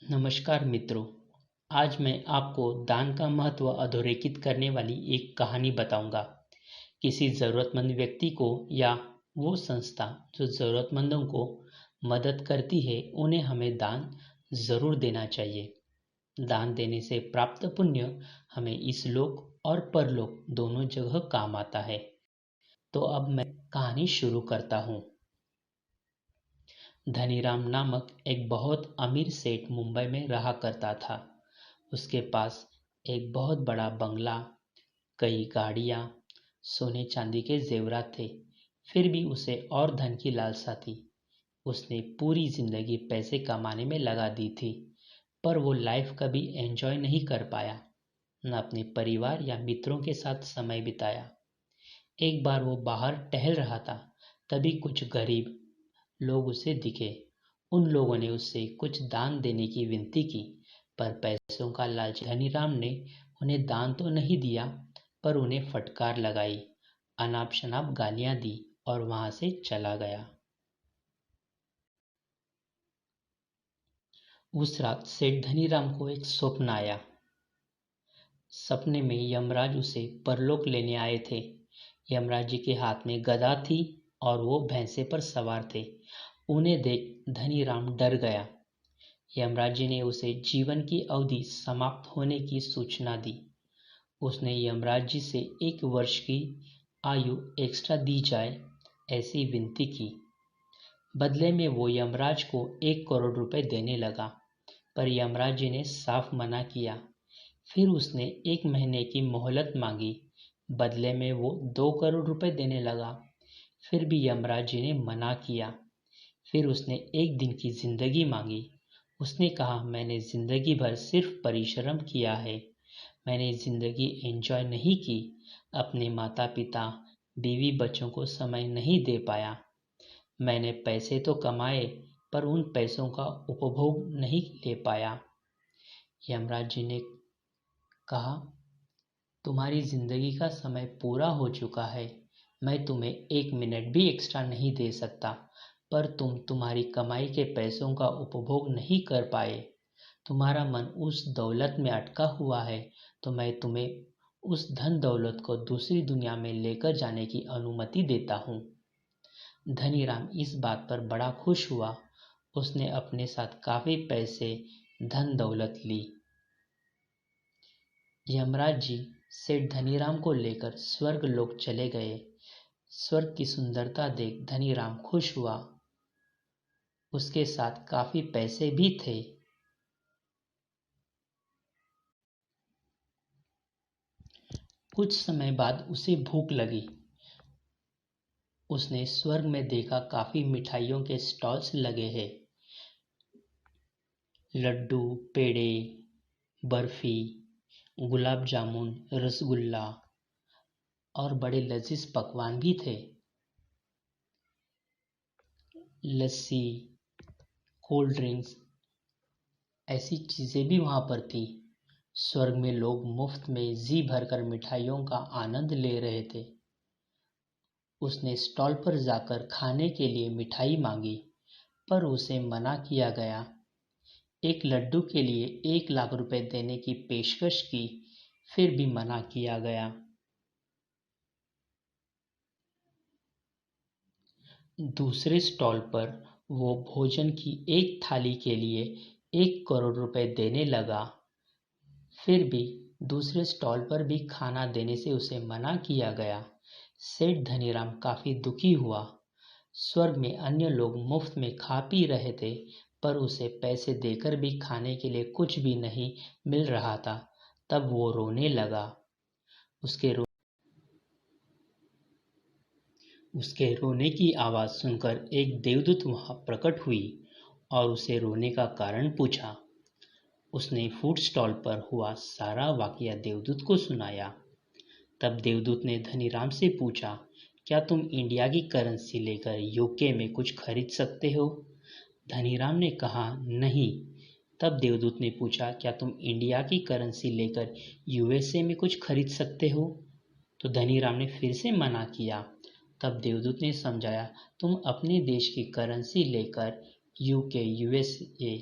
नमस्कार मित्रों। आज मैं आपको दान का महत्व अधोरेखित करने वाली एक कहानी बताऊंगा। किसी ज़रूरतमंद व्यक्ति को या वो संस्था जो ज़रूरतमंदों को मदद करती है उन्हें हमें दान ज़रूर देना चाहिए। दान देने से प्राप्त पुण्य हमें इस लोक और परलोक दोनों जगह काम आता है। तो अब मैं कहानी शुरू करता हूँ। धनीराम नामक एक बहुत अमीर सेठ मुंबई में रहा करता था। उसके पास एक बहुत बड़ा बंगला, कई गाड़ियां, सोने चांदी के जेवरात थे। फिर भी उसे और धन की लालसा थी। उसने पूरी जिंदगी पैसे कमाने में लगा दी थी, पर वो लाइफ कभी एंजॉय नहीं कर पाया, न अपने परिवार या मित्रों के साथ समय बिताया। एक बार वो बाहर टहल रहा था, तभी कुछ गरीब लोग उसे दिखे। उन लोगों ने उससे कुछ दान देने की विनती की, पर पैसों का लालच धनीराम ने उन्हें दान तो नहीं दिया, पर उन्हें फटकार लगाई, अनाप शनाप गालियां दी और वहां से चला गया। उस रात सेठ धनीराम को एक स्वप्न आया। सपने में यमराज उसे परलोक लेने आए थे। यमराज जी के हाथ में गदा थी और वो भैंसे पर सवार थे। उन्हें देख धनीराम डर गया। यमराज जी ने उसे जीवन की अवधि समाप्त होने की सूचना दी। उसने यमराज जी से 1 वर्ष की आयु एक्स्ट्रा दी जाए, ऐसी विनती की। बदले में वो यमराज को 1 करोड़ रुपए देने लगा, पर यमराज जी ने साफ मना किया। फिर उसने 1 महीने की मोहलत मांगी, बदले में वो 2 करोड़ रुपए देने लगा। फिर भी यमराज जी ने मना किया। फिर उसने 1 दिन की जिंदगी मांगी। उसने कहा, मैंने जिंदगी भर सिर्फ परिश्रम किया है, मैंने जिंदगी एंजॉय नहीं की, अपने माता पिता, बीवी बच्चों को समय नहीं दे पाया। मैंने पैसे तो कमाए, पर उन पैसों का उपभोग नहीं ले पाया। यमराज जी ने कहा, तुम्हारी जिंदगी का समय पूरा हो चुका है, मैं तुम्हें 1 मिनट भी एक्स्ट्रा नहीं दे सकता, पर तुम तुम्हारी कमाई के पैसों का उपभोग नहीं कर पाए। तुम्हारा मन उस दौलत में अटका हुआ है, तो मैं तुम्हें उस धन दौलत को दूसरी दुनिया में लेकर जाने की अनुमति देता हूँ। धनीराम इस बात पर बड़ा खुश हुआ। उसने अपने साथ काफी पैसे, धन दौलत ली। यमराज जी सेठ धनीराम को लेकर स्वर्ग लोक चले गए। स्वर्ग की सुंदरता देख धनीराम खुश हुआ। उसके साथ काफी पैसे भी थे। कुछ समय बाद उसे भूख लगी। उसने स्वर्ग में देखा, काफी मिठाइयों के स्टॉल्स लगे हैं। लड्डू, पेड़े, बर्फी, गुलाब जामुन, रसगुल्ला और बड़े लजीज पकवान भी थे। लस्सी, कोल्ड ड्रिंक्स, ऐसी चीजें भी वहां पर थी। स्वर्ग में लोग मुफ्त में जी भरकर मिठाइयों का आनंद ले रहे थे। उसने स्टॉल पर जाकर खाने के लिए मिठाई मांगी, पर उसे मना किया गया। एक लड्डू के लिए 1 लाख रुपए देने की पेशकश की, फिर भी मना किया गया। दूसरे स्टॉल पर वो भोजन की एक थाली के लिए 1 करोड़ रुपए देने लगा। फिर भी दूसरे स्टॉल पर भी खाना देने से उसे मना किया गया। सेठ धनीराम काफी दुखी हुआ। स्वर्ग में अन्य लोग मुफ्त में खा पी रहे थे, पर उसे पैसे देकर भी खाने के लिए कुछ भी नहीं मिल रहा था। तब वो रोने लगा। उसके रो उसके रोने की आवाज सुनकर एक देवदूत वहां प्रकट हुई और उसे रोने का कारण पूछा। उसने फूड स्टॉल पर हुआ सारा वाकया देवदूत को सुनाया। तब देवदूत ने धनीराम से पूछा, क्या तुम इंडिया की करेंसी लेकर यूके में कुछ खरीद सकते हो? धनीराम ने कहा, नहीं। तब देवदूत ने पूछा, क्या तुम इंडिया की करेंसी लेकर यूएसए में कुछ खरीद सकते हो? तो धनीराम ने फिर से मना किया। तब देवदूत ने समझाया, तुम अपने देश की करेंसी लेकर यूके, यूएसए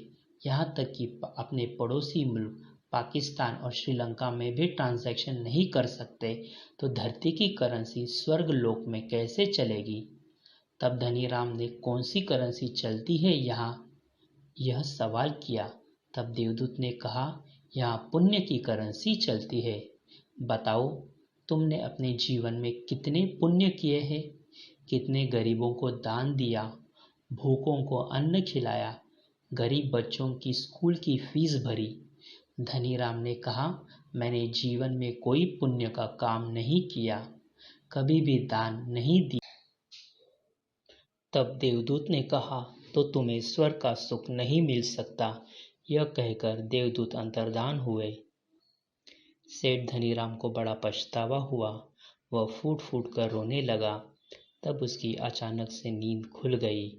यहाँ तक कि अपने पड़ोसी मुल्क पाकिस्तान और श्रीलंका में भी ट्रांजैक्शन नहीं कर सकते तो धरती की करेंसी स्वर्ग लोक में कैसे चलेगी? तब धनीराम ने कौन सी करेंसी चलती है यहाँ यह सवाल किया। तब देवदूत ने कहा, यहाँ पुण्य की करेंसी चलती है। बताओ, तुमने अपने जीवन में कितने पुण्य किए हैं? कितने गरीबों को दान दिया, भूखों को अन्न खिलाया, गरीब बच्चों की स्कूल की फीस भरी? धनीराम ने कहा, मैंने जीवन में कोई पुण्य का काम नहीं किया, कभी भी दान नहीं दिया। तब देवदूत ने कहा, तो तुम्हें स्वर्ग का सुख नहीं मिल सकता। यह कहकर देवदूत अंतर्धान हुए। सेठ धनीराम को बड़ा पछतावा हुआ। वह फूट फूट कर रोने लगा। तब उसकी अचानक से नींद खुल गई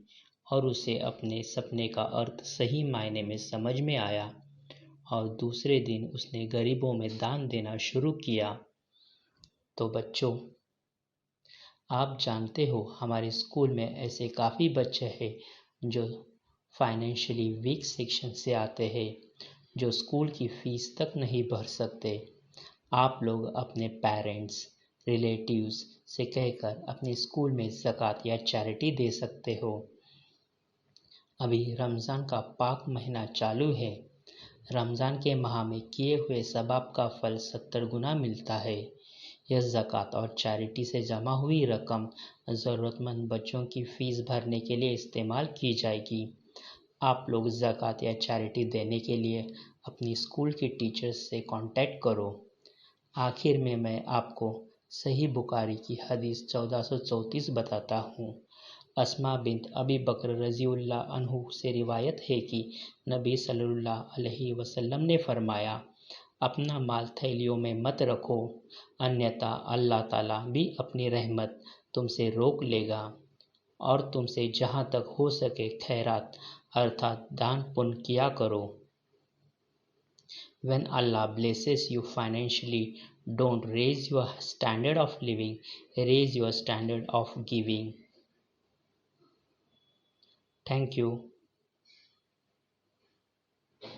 और उसे अपने सपने का अर्थ सही मायने में समझ में आया और दूसरे दिन उसने गरीबों में दान देना शुरू किया। तो बच्चों, आप जानते हो हमारे स्कूल में ऐसे काफ़ी बच्चे हैं जो फाइनेंशियली वीक सेक्शन से आते हैं, जो स्कूल की फ़ीस तक नहीं भर सकते। आप लोग अपने पेरेंट्स, रिलेटिव्स से कहकर अपने स्कूल में ज़कात या चैरिटी दे सकते हो। अभी रमज़ान का पाक महीना चालू है। रमज़ान के माह में किए हुए सवाब का फल 70 गुना मिलता है। यह ज़कात और चैरिटी से जमा हुई रकम ज़रूरतमंद बच्चों की फ़ीस भरने के लिए इस्तेमाल की जाएगी। आप लोग ज़कात या चैरिटी देने के लिए अपनी स्कूल की टीचर्स से कांटेक्ट करो। आखिर में मैं आपको सही बुखारी की हदीस 1434 बताता हूँ। अस्मा बिन्त अबी बकर रज़ियल्लाहु अन्हु से रिवायत है कि नबी सल्लल्लाहु अलैहि वसल्लम ने फरमाया, अपना माल थैलियों में मत रखो, अन्यथा अल्लाह ताला भी अपनी रहमत तुमसे रोक लेगा और तुमसे जहाँ तक हो सके खैरात अर्थात दान पुण्य किया करो। When Allah blesses you financially, don't raise your standard of living, raise your standard of giving. Thank you.